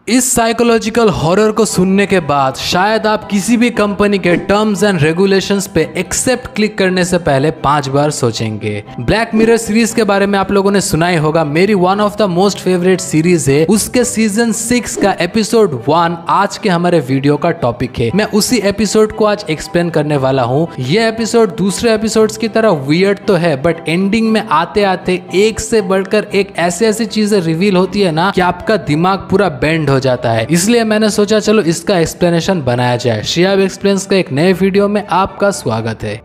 इस psychological horror को सुनने के बाद शायद आप किसी भी कंपनी के टर्म्स एंड रेगुलेशंस पे एक्सेप्ट क्लिक करने से पहले 5 बार सोचेंगे। ब्लैक मिरर सीरीज के बारे में आप लोगों ने सुना ही होगा, मेरी one of the most favourite series है। उसके सीजन 6 का एपिसोड 1 आज के हमारे वीडियो का टॉपिक है। मैं उसी एपिसोड को आज एक्सप्लेन करने वाला हूँ। यह एपिसोड दूसरे एपिसोड्स की तरह वियर्ड तो है, बट एंडिंग में आते आते एक से बढ़कर एक ऐसी चीजें रिवील होती है ना कि आपका दिमाग पूरा बेंड हो जाता है। इसलिए मैंने सोचा चलो इसका एक्सप्लेनेशन बनाया जाए। शिहाब एक्सप्लेन्स का एक नए वीडियो में आपका स्वागत है।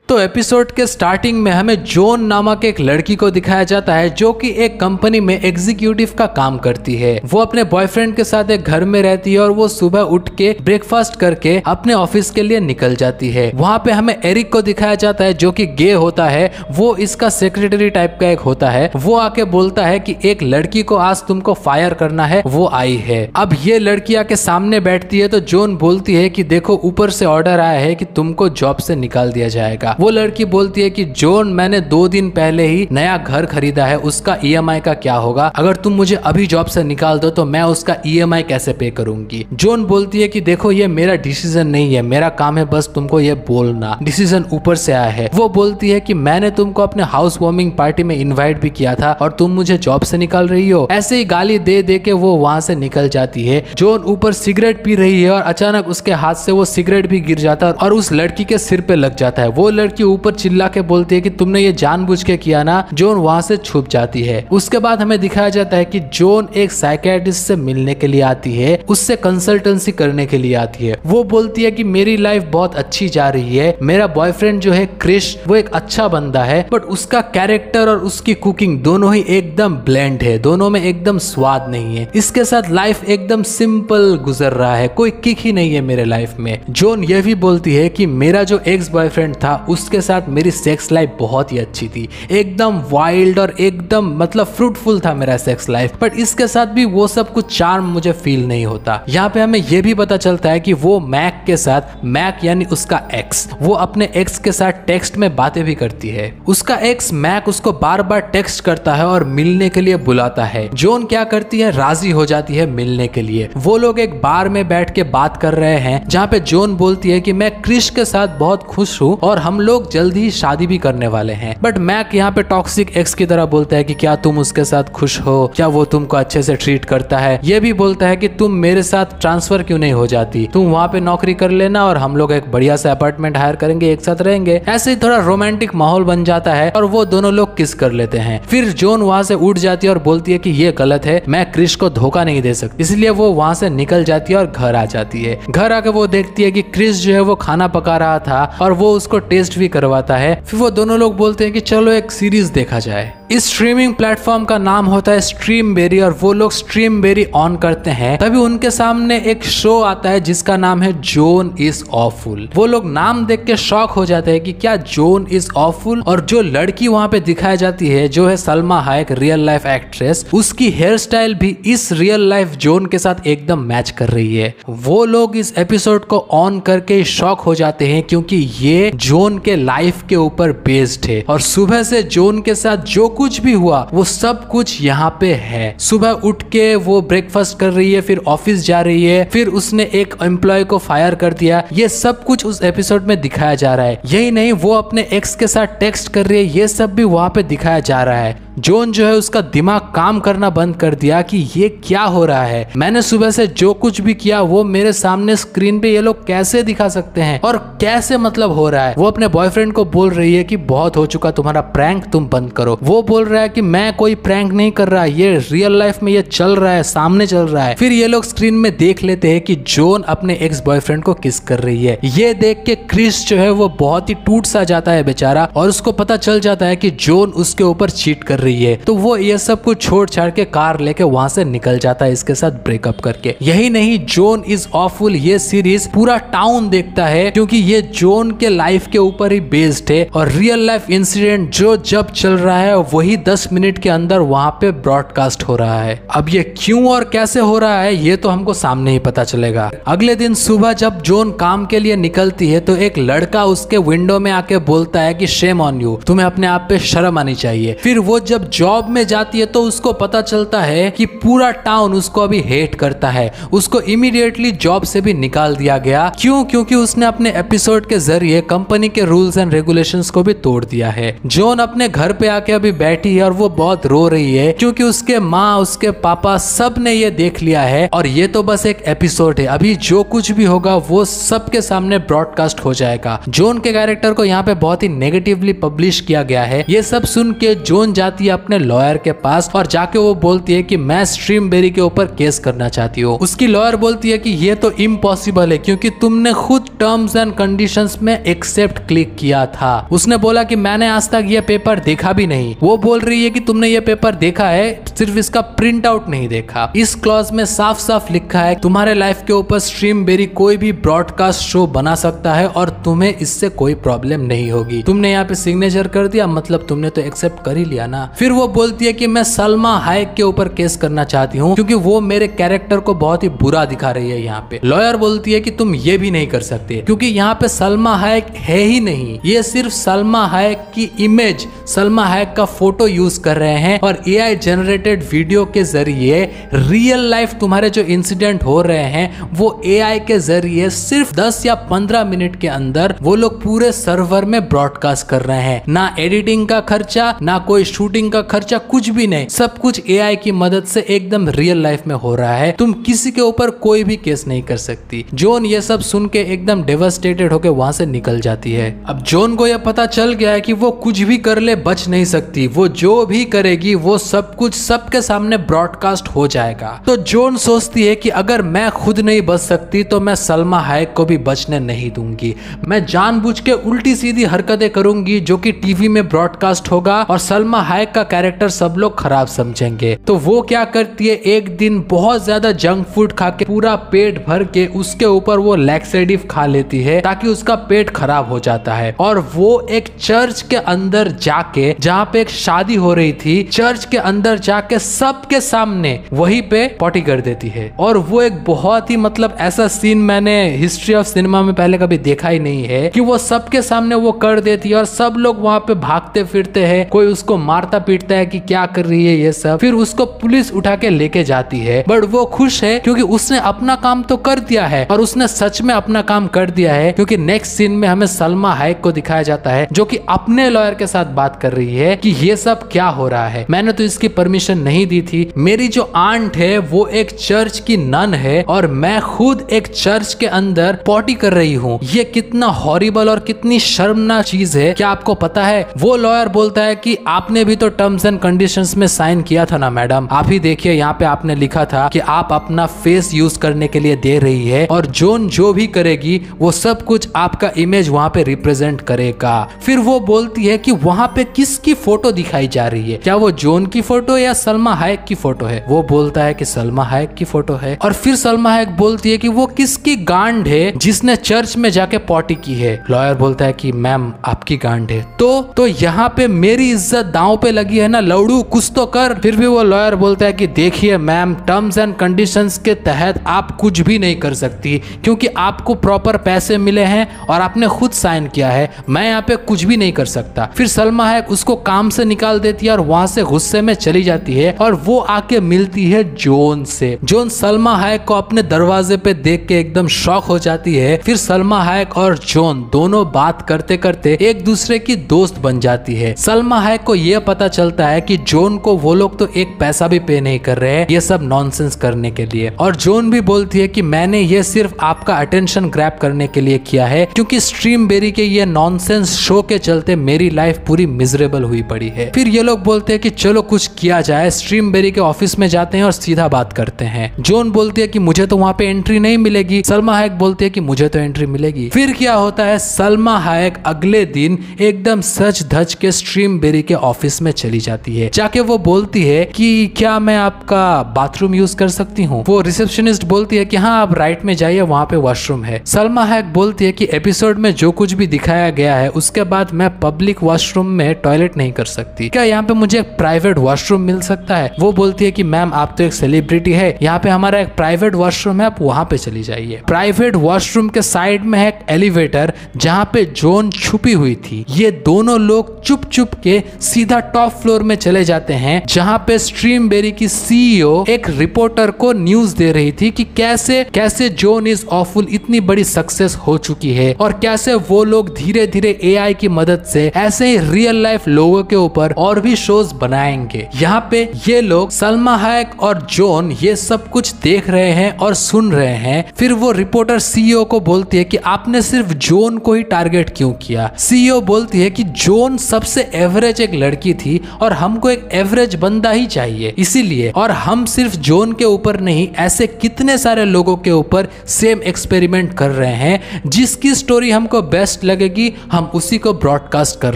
तो एपिसोड के स्टार्टिंग में हमें जॉन नामक एक लड़की को दिखाया जाता है जो कि एक कंपनी में एग्जीक्यूटिव का काम करती है। वो अपने बॉयफ्रेंड के साथ एक घर में रहती है और वो सुबह उठ के ब्रेकफास्ट करके अपने ऑफिस के लिए निकल जाती है। वहाँ पे हमें एरिक को दिखाया जाता है जो कि गे होता है। वो इसका सेक्रेटरी टाइप का एक होता है। वो आके बोलता है कि एक लड़की को आज तुमको फायर करना है, वो आई है। अब ये लड़की आके सामने बैठती है तो जॉन बोलती है कि देखो ऊपर से ऑर्डर आया है कि तुमको जॉब से निकाल दिया जाएगा। वो लड़की बोलती है कि जॉन मैंने 2 दिन पहले ही नया घर खरीदा है, उसका EMI का क्या होगा? अगर तुम मुझे अभी जॉब से निकाल दो तो मैं उसका EMI कैसे पे करूंगी? जॉन बोलती है कि देखो ये मेरा डिसीजन नहीं है, मेरा काम है बस तुमको ये बोलना, डिसीजन ऊपर से आया है। वो बोलती है कि मैंने तुमको अपने हाउस वार्मिंग पार्टी में इन्वाइट भी किया था और तुम मुझे जॉब से निकाल रही हो। ऐसे ही गाली दे दे के वो वहां से निकल जाती है। जॉन ऊपर सिगरेट पी रही है और अचानक उसके हाथ से वो सिगरेट भी गिर जाता है और उस लड़की के सिर पे लग जाता है। वो लड़की ऊपर चिल्ला के बोलती है कि तुमने ये जानबूझ के किया ना। जॉन वहां से छुप जाती है। उसके बाद हमें दिखाया जाता है कि जॉन एक साइकियाट्रिस्ट से मिलने के लिए आती है, उससे कंसल्टेंसी करने के लिए आती है। वो बोलती है कि मेरी लाइफ बहुत अच्छी जा रही है, मेरा बॉयफ्रेंड जो है क्रिश वो एक अच्छा बंदा है, बट उसका कैरेक्टर और उसकी कुकिंग दोनों ही एकदम ब्लेंड है, दोनों में एकदम स्वाद नहीं है। इसके साथ लाइफ एकदम सिंपल गुजर रहा है, कोई किक ही नहीं है मेरे लाइफ में। जॉन ये भी बोलती है कि मेरा जो एक्स बॉयफ्रेंड था उसके साथ मेरी सेक्स लाइफ बहुत ही अच्छी थी, एकदम वाइल्ड और एकदम मतलब फ्रूटफुल था मेरा सेक्स लाइफ, बट इसके साथ भी वो सब कुछ चार्म मुझे फील नहीं होता। यहाँ पे हमें ये भी पता चलता है कि वो मैक के साथ, मैक यानी उसका एक्स, वो अपने एक्स के साथ टेक्स्ट में बातें भी करती है। उसका एक्स मैक उसको बार बार टेक्स्ट करता है और मिलने के लिए बुलाता है। जॉन क्या करती है, राजी हो जाती है मिलने के लिए। वो लोग एक बार में बैठ के बात कर रहे हैं जहाँ पे जॉन बोलती है कि मैं क्रिश के साथ बहुत खुश हूँ और हम लोग जल्दी ही शादी भी करने वाले हैं। बट मैक यहाँ पे टॉक्सिक एक्स की तरह बोलता है कि क्या तुम उसके साथ खुश हो, क्या वो तुमको अच्छे से ट्रीट करता है? ये भी बोलता है कि तुम मेरे साथ ट्रांसफर क्यों नहीं हो जाती, तुम वहाँ पे नौकरी कर लेना और हम लोग एक बढ़िया सा अपार्टमेंट हायर करेंगे, एक साथ रहेंगे। ऐसे ही थोड़ा रोमांटिक माहौल बन जाता है और वो दोनों लोग किस कर लेते हैं। फिर जॉन वहाँ से उठ जाती है और बोलती है कि ये गलत है, मैं क्रिश को धोखा नहीं दे सकती। इसलिए वो वहाँ से निकल जाती है और घर आ जाती है। घर आके वो देखती है कि क्रिश जो है वो खाना पका रहा था और वो उसको टेस्ट भी करवाता है। फिर वो दोनों लोग बोलते हैं कि चलो एक सीरीज देखा जाए। इस स्ट्रीमिंग प्लेटफॉर्म का नाम होता है स्ट्रीमबेरी और वो लोग स्ट्रीमबेरी ऑन करते हैं। तभी उनके सामने एक शो आता है जिसका नाम है जॉन इज ऑफुल। वो लोग नाम देख के शॉक हो जाते हैं कि क्या जॉन इज ऑफुल। और जो लड़की वहां पे दिखाई जाती है जो है Salma Hayek, real life actress, उसकी हेयर स्टाइल भी इस रियल लाइफ जॉन के साथ एकदम मैच कर रही है। वो लोग इस एपिसोड को ऑन करके शॉक हो जाते हैं क्योंकि ये जॉन के लाइफ के ऊपर बेस्ड है और सुबह से जॉन के साथ जो कुछ भी हुआ वो सब कुछ यहाँ पे है। सुबह उठ के वो ब्रेकफास्ट कर रही है, फिर ऑफिस जा रही है, फिर उसने एक एम्प्लॉय को फायर कर दिया, ये सब कुछ उस एपिसोड में दिखाया जा रहा है। यही नहीं, वो अपने एक्स के साथ टेक्स्ट कर रही है, ये सब भी वहां पे दिखाया जा रहा है। जॉन जो है उसका दिमाग काम करना बंद कर दिया कि ये क्या हो रहा है, मैंने सुबह से जो कुछ भी किया वो मेरे सामने स्क्रीन पे ये लोग कैसे दिखा सकते हैं और कैसे मतलब हो रहा है। वो अपने बॉयफ्रेंड को बोल रही है कि बहुत हो चुका तुम्हारा प्रैंक, तुम बंद करो। वो बोल रहा है कि मैं कोई प्रैंक नहीं कर रहा, ये रियल लाइफ में ये चल रहा है, सामने चल रहा है। फिर ये लोग स्क्रीन में देख लेते हैं कि जॉन अपने एक्स बॉयफ्रेंड को किस कर रही है। ये देख के क्रिस जो है वो बहुत ही टूट सा जाता है बेचारा और उसको पता चल जाता है कि जॉन उसके ऊपर चीट कर रही है। तो वो ये सब कुछ छोड़ छाड़ के कार लेके वहां से निकल जाता है इसके साथ ब्रेकअप करके। यही नहीं, जोन इज ऑफुल ये सीरीज पूरा टाउन देखता है क्योंकि ये जोन के लाइफ के ऊपर ही बेस्ड है और रियल लाइफ इंसिडेंट जो जब चल रहा है वही 10 मिनट के अंदर वहां पे ब्रॉडकास्ट हो रहा है। अब ये क्यों और कैसे हो रहा है ये तो हमको सामने ही पता चलेगा। अगले दिन सुबह जब जोन काम के लिए निकलती है तो एक लड़का उसके विंडो में आके बोलता है कि शेम ऑन यू, तुम्हें अपने आप पे शर्म आनी चाहिए। फिर वो जब जॉब में जाती है तो उसको पता चलता है कि पूरा टाउन उसको अभी हेट करता है। उसको इमीडिएटली जॉब से भी निकाल दिया गया। क्यों? क्योंकि उसने अपने एपिसोड के जरिए कंपनी के रूल्स एंड रेगुलेशंस को भी तोड़ दिया है। जोन अपने घर पे आके अभी बैठी है और वो बहुत रो रही है क्योंकि उसके माँ, उसके पापा सब ने ये देख लिया है और ये तो बस एक एपिसोड है। अभी जो कुछ भी होगा वो सबके सामने ब्रॉडकास्ट हो जाएगा। जोन के कैरेक्टर को यहाँ पे बहुत ही नेगेटिवली पब्लिश किया गया है। ये सब सुन के जोन जाती है अपने लॉयर के पास और जाके वो बोलती है कि मैं स्ट्रीमबेरी के ऊपर केस करना चाहती हूँ। उसकी लॉयर बोलती है कि ये तो इम्पॉसिबल है क्योंकि तुमने खुद टर्म्स एंड कंडीशंस में एक्सेप्ट क्लिक किया था। उसने बोला कि मैंने आज तक ये पेपर देखा भी नहीं। वो बोल रही है कि तुमने ये पेपर देखा है, सिर्फ इसका प्रिंट आउट नहीं देखा। इस क्लॉज में साफ साफ लिखा है तुम्हारे लाइफ के ऊपर स्ट्रीमबेरी कोई भी ब्रॉडकास्ट शो बना सकता है और तुम्हें इससे कोई प्रॉब्लम नहीं होगी। तुमने यहाँ पे सिग्नेचर कर दिया, मतलब तुमने तो एक्सेप्ट कर ही लिया ना। फिर वो बोलती है कि मैं सलमा हायक के ऊपर केस करना चाहती हूँ क्योंकि वो मेरे कैरेक्टर को बहुत ही बुरा दिखा रही है। यहाँ पे लॉयर बोलती है कि तुम ये भी नहीं कर सकते क्योंकि यहाँ पे सलमा हायक है ही नहीं। ये सिर्फ सलमा हायक की इमेज, सलमा हायक का फोटो यूज कर रहे हैं और एआई जनरेटेड वीडियो के जरिए रियल लाइफ तुम्हारे जो इंसिडेंट हो रहे हैं वो एआई के जरिए सिर्फ 10 या 15 मिनट के अंदर वो लोग पूरे सर्वर में ब्रॉडकास्ट कर रहे हैं। ना एडिटिंग का खर्चा, ना कोई शूटिंग का खर्चा, कुछ भी नहीं। सब कुछ एआई की मदद से एकदम रियल लाइफ में हो रहा है। तुम किसी के ऊपर कोई भी केस नहीं कर सकती। जोन ये सब सुन के एकदम डेवास्टेटेड होके वहां से निकल जाती है। अब जोन को यह पता चल गया है कि वो कुछ भी कर ले बच नहीं सकती। वो जो भी करेगी वो सब कुछ सबके सामने ब्रॉडकास्ट हो जाएगा। तो जोन सोचती है कि अगर मैं खुद नहीं बच सकती तो मैं सलमा हायक को भी बचने नहीं दूंगी। मैं जानबूझ के उल्टी सीधी हरकतें करूंगी जो कि टीवी में ब्रॉडकास्ट होगा और सलमा हायक का कैरेक्टर सब लोग खराब समझेंगे। तो वो क्या करती है, एक दिन बहुत ज्यादा जंक फूड खा के पूरा पेट भर के उसके ऊपर वो लैक्सेटिव खा लेती है ताकि उसका पेट खराब हो जाता है और वो एक चर्च के अंदर जाके, जहाँ पे एक शादी हो रही थी, चर्च के अंदर जाके सबके सामने वहीं पे पॉटी कर देती है। और वो एक बहुत ही मतलब ऐसा सीन मैंने हिस्ट्री ऑफ सिनेमा में पहले कभी देखा ही नहीं है कि वो सबके सामने वो कर देती है और सब लोग वहां पे भागते फिरते हैं। कोई उसको मारता पीटता है कि क्या कर रही है ये सब। फिर उसको पुलिस उठा के लेके जाती है, बट वो खुश है क्योंकि उसने अपना काम तो कर दिया है और उसने सच में अपना काम कर दिया है। क्योंकि नेक्स्ट सीन में हमें सलमा हायक को दिखाया जाता है जो कि अपने लॉयर के साथ बात कर रही है कि ये सब क्या हो रहा है, मैंने तो इसकी परमिशन नहीं दी थी। मेरी जो आंट है वो एक चर्च की नन है और मैं खुद एक चर्च के अंदर पॉटी कर रही हूँ। ये कितना हॉरिबल और कितनी शर्मनाक चीज है, क्या आपको पता है? वो लॉयर बोलता है कि आपने भी तो टर्म्स एंड कंडीशंस में साइन किया था ना मैडम। आप ही देखिए यहाँ पे आपने लिखा था कि आप अपना फेस यूज करने के लिए दे रही है और जोन जो भी करेगी वो सब कुछ आपका इमेज वहाँ पे रिप्रेजेंट करेगा। फिर वो बोलती है कि वहाँ पे किसकी फोटो दिखाई जा रही है, क्या वो जोन की फोटो या सलमा हायक की फोटो है? वो बोलता है कि सलमा हायक की फोटो है। और फिर सलमा हायक बोलती है कि वो किसकी गांड है जिसने चर्च में जाके पॉटी की है? लॉयर बोलता है कि मैम आपकी गांड है। तो यहाँ पे मेरी इज्जत दांव पे लगी है ना लौड़ू, कुछ तो कर। फिर भी वो लॉयर बोलता है कि देखिए मैम, टर्म्स एंड कंडीशंस के तहत आप कुछ भी नहीं कर सकती क्योंकि आपको प्रॉपर पैसे मिले हैं और आपने खुद साइन किया है। मैं यहाँ पे कुछ भी नहीं कर सकता। फिर सलमा हायक उसको काम से निकाल देती है और वहां से गुस्से में चली जाती है और वो आके मिलती है जोन से। जोन सलमा हायक को अपने दरवाजे पे देख के एकदम शॉक हो जाती है। फिर सलमा हायक और जोन दोनों बात करते करते एक दूसरे की दोस्त बन जाती है। सलमा हायक को यह पता चलता है कि जोन को वो लोग तो एक पैसा भी पे नहीं कर रहे हैं ये सब नॉनसेंस करने के लिए। और जोन भी बोलती है कि मैंने ये सिर्फ आपका अटेंशन ग्रैब करने के लिए किया है क्योंकि स्ट्रीमबेरी के ये नॉनसेंस शो के चलते मेरी लाइफ पूरी मिजरेबल हुई पड़ी है। फिर ये लोग बोलते हैं कि चलो कुछ किया जाए है, स्ट्रीमबेरी के ऑफिस में जाते हैं और सीधा बात करते हैं। जॉन बोलती है कि मुझे तो वहां पे एंट्री नहीं मिलेगी। सलमा हायक बोलती है कि मुझे तो एंट्री मिलेगी। फिर क्या होता है, सलमा हायक अगले दिन एकदम सच धज के स्ट्रीमबेरी के ऑफिस में चली जाती है। जाके वो बोलती है कि क्या मैं आपका बाथरूम यूज कर सकती हूँ। वो रिसेप्शनिस्ट बोलती है कि हाँ आप राइट में जाइए, वहां पे वॉशरूम है। सलमा हायक बोलती है कि एपिसोड में जो कुछ भी दिखाया गया है उसके बाद मैं पब्लिक वॉशरूम में टॉयलेट नहीं कर सकती, क्या यहाँ पे मुझे एक प्राइवेट वॉशरूम मिल सकता है। वो बोलती है कि मैम आप तो एक सेलिब्रिटी है, यहाँ पे हमारा एक प्राइवेट वॉशरूम है, आप वहां पे चली जाइए। प्राइवेट वॉशरूम के साइड में है एक एलिवेटर जहाँ पे जॉन छुपी हुई थी। ये दोनों लोग चुप चुप के सीधा टॉप फ्लोर में चले जाते हैं जहाँ पे स्ट्रीमबेरी की सीईओ एक रिपोर्टर को न्यूज दे रही थी कि कैसे कैसे जॉन इज ऑफुल इतनी बड़ी सक्सेस हो चुकी है और कैसे वो लोग धीरे धीरे एआई की मदद से ऐसे ही रियल लाइफ लोगों के ऊपर और भी शोज बनाएंगे। यहाँ पे ये लोग सलमा हायक और जॉन ये सब कुछ देख रहे हैं और सुन रहे हैं। फिर वो रिपोर्टर सीईओ को बोलती है कि आपने सिर्फ जॉन को ही टारगेट क्यों किया। सीईओ बोलती है कि जॉन सबसे एवरेज एक लड़की थी और हमको एक एवरेज बंदा ही चाहिए, इसीलिए और हम सिर्फ जॉन के ऊपर नहीं ऐसे कितने सारे लोगों के ऊपर सेम एक्सपेरिमेंट कर रहे हैं, जिसकी स्टोरी हमको बेस्ट लगेगी हम उसी को ब्रॉडकास्ट कर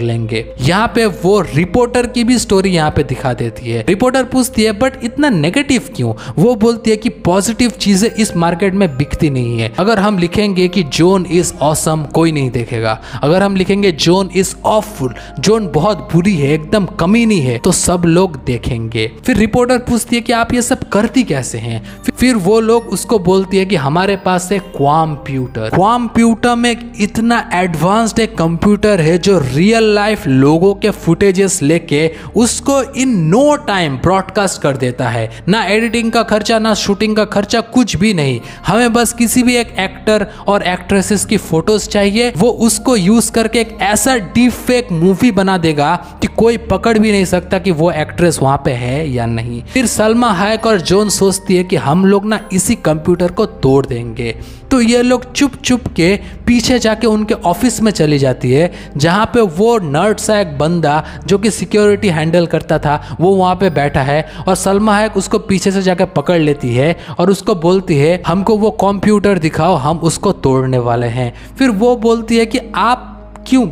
लेंगे। यहाँ पे वो रिपोर्टर की भी स्टोरी यहाँ पे दिखा देती है। रिपोर्टर पूछती है बट इतना नेगेटिव क्यों। वो बोलती है कि पॉजिटिव चीजें इस मार्केट में बिकती नहीं है। अगर हम लिखेंगे कि जॉन इज ऑसम कोई नहीं देखेगा, अगर हम लिखेंगे जॉन इज ऑफुल, जॉन बहुत बुरी है, एकदम कमीनी है, तो सब लोग देखेंगे। फिर रिपोर्टर पूछती है कि आप ये सब करती कैसे हैं। फिर वो लोग उसको बोलती है कि हमारे पास है क्वाम्प्यूटर। क्वाम्प्यूटर में इतना एडवांस्ड एक कंप्यूटर है जो रियल लाइफ लोगों के फुटेजेस लेके उसको इन नो टाइम ब्रॉडकास्ट कर देता है। ना एडिटिंग का खर्चा, ना शूटिंग का खर्चा, कुछ भी नहीं। हमें बस किसी भी एक एक्टर और एक्ट्रेसेस की फोटोज चाहिए, वो उसको यूज करके एक ऐसा डीप फेक मूवी बना देगा कि कोई पकड़ भी नहीं सकता कि वो एक्ट्रेस वहां पे है या नहीं। फिर सलमा हायक और जॉन सोचती है कि हम लोग ना इसी कंप्यूटर को तोड़ देंगे। तो ये लोग चुप चुप के पीछे जाके उनके ऑफिस में चली जाती है जहाँ पे वो नर्ड सा एक बंदा जो कि सिक्योरिटी हैंडल करता था वो वहाँ पे बैठा है और सलमा हायक उसको पीछे से जाके पकड़ लेती है और उसको बोलती है हमको वो कंप्यूटर दिखाओ, हम उसको तोड़ने वाले हैं। फिर वो बोलती है कि आप क्यों।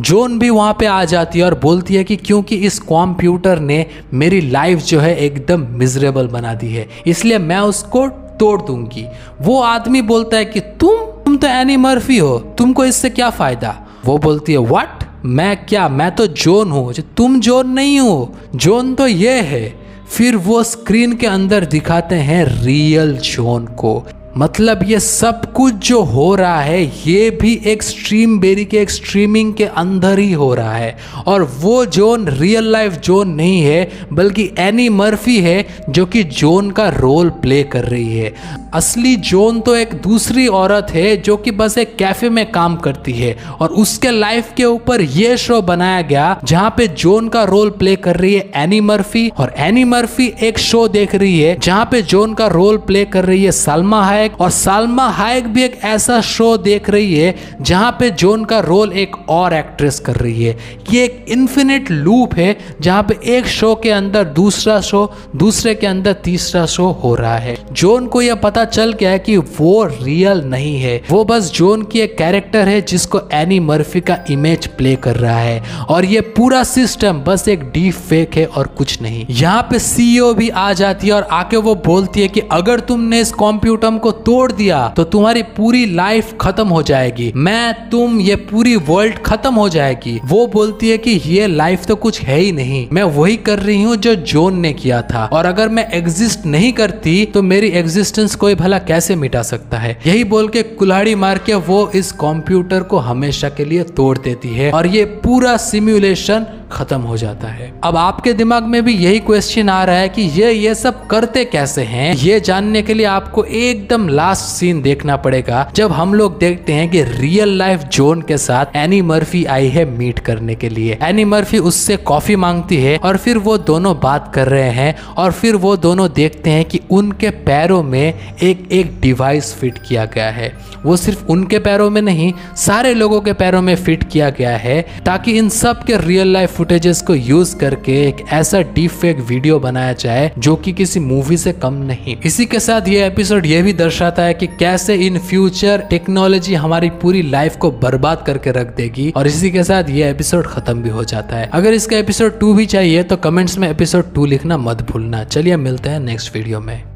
जॉन भी वहाँ पे आ जाती है और बोलती है कि क्योंकि इस कंप्यूटर ने मेरी लाइफ जो है एकदम मिजरेबल बना दी है, इसलिए मैं उसको तोड़ दूंगी। वो आदमी बोलता है कि तुम तो एनी मर्फी हो, तुमको इससे क्या फायदा। वो बोलती है व्हाट, मैं क्या, मैं तो जॉन हूँ, तुम जॉन नहीं हो, जॉन तो ये है। फिर वो स्क्रीन के अंदर दिखाते हैं रियल जॉन को। मतलब ये सब कुछ जो हो रहा है ये भी एक स्ट्रीमबेरी के एक स्ट्रीमिंग के अंदर ही हो रहा है और वो जॉन रियल लाइफ जॉन नहीं है बल्कि एनी मर्फी है जो कि जॉन का रोल प्ले कर रही है। असली जॉन तो एक दूसरी औरत है जो कि बस एक कैफे में काम करती है और उसके लाइफ के ऊपर ये शो बनाया गया जहाँ पे जॉन का रोल प्ले कर रही है एनी मर्फी और एनी मर्फी एक शो देख रही है जहाँ पे जॉन का रोल प्ले कर रही है सलमा हायक और सलमा हायक भी एक ऐसा शो देख रही है जहां पे जॉन का रोल एक और एक्ट्रेस कर रही है। ये एक इन्फिनिट लूप है जहां पे एक शो के अंदर दूसरा शो, दूसरे के अंदर तीसरा शो हो रहा है। जॉन को यह पता चल गया है कि वो रियल नहीं है, वो बस जॉन की एक कैरेक्टर है जिसको एनी मर्फी का इमेज प्ले कर रहा है और ये पूरा सिस्टम बस एक डीप फेक है और कुछ नहीं। यहाँ पे सीईओ भी आ जाती है और आके वो बोलती है कि अगर तुमने इस कंप्यूटर को तोड़ दिया तो तुम्हारी पूरी लाइफ खत्म हो जाएगी, मैं तुम ये पूरी वर्ल्ड खत्म हो जाएगी। वो बोलती है कि ये लाइफ तो कुछ है ही नहीं, मैं वही कर रही हूँ जो जॉन ने किया था और अगर मैं एग्जिस्ट नहीं करती तो मेरी एग्जिस्टेंस कोई भला कैसे मिटा सकता है। यही बोल के कुल्हाड़ी मार के वो इस कंप्यूटर को हमेशा के लिए तोड़ देती है और ये पूरा सिमुलेशन खत्म हो जाता है। अब आपके दिमाग में भी यही क्वेश्चन आ रहा है कि ये सब करते कैसे हैं। ये जानने के लिए आपको एकदम लास्ट सीन देखना पड़ेगा जब हम लोग देखते हैं कि रियल लाइफ जॉन के साथ एनी मर्फी आई है मीट करने के लिए। एनी मर्फी उससे कॉफी मांगती है और फिर वो दोनों बात कर रहे हैं और फिर वो दोनों देखते हैं कि उनके पैरों में एक डिवाइस फिट किया गया है। वो सिर्फ उनके पैरों में नहीं सारे लोगों के पैरों में फिट किया गया है ताकि इन सब के रियल लाइफ फुटेजेस को यूज करके एक ऐसा डीप फेक वीडियो बनाया जाए जो कि किसी मूवी से कम नहीं। इसी के साथ ये एपिसोड ये भी दर्शाता है कि कैसे इन फ्यूचर टेक्नोलॉजी हमारी पूरी लाइफ को बर्बाद करके रख देगी, और इसी के साथ ये एपिसोड खत्म भी हो जाता है। अगर इसका एपिसोड 2 भी चाहिए तो कमेंट्स में एपिसोड 2 लिखना मत भूलना। चलिए मिलते हैं नेक्स्ट वीडियो में।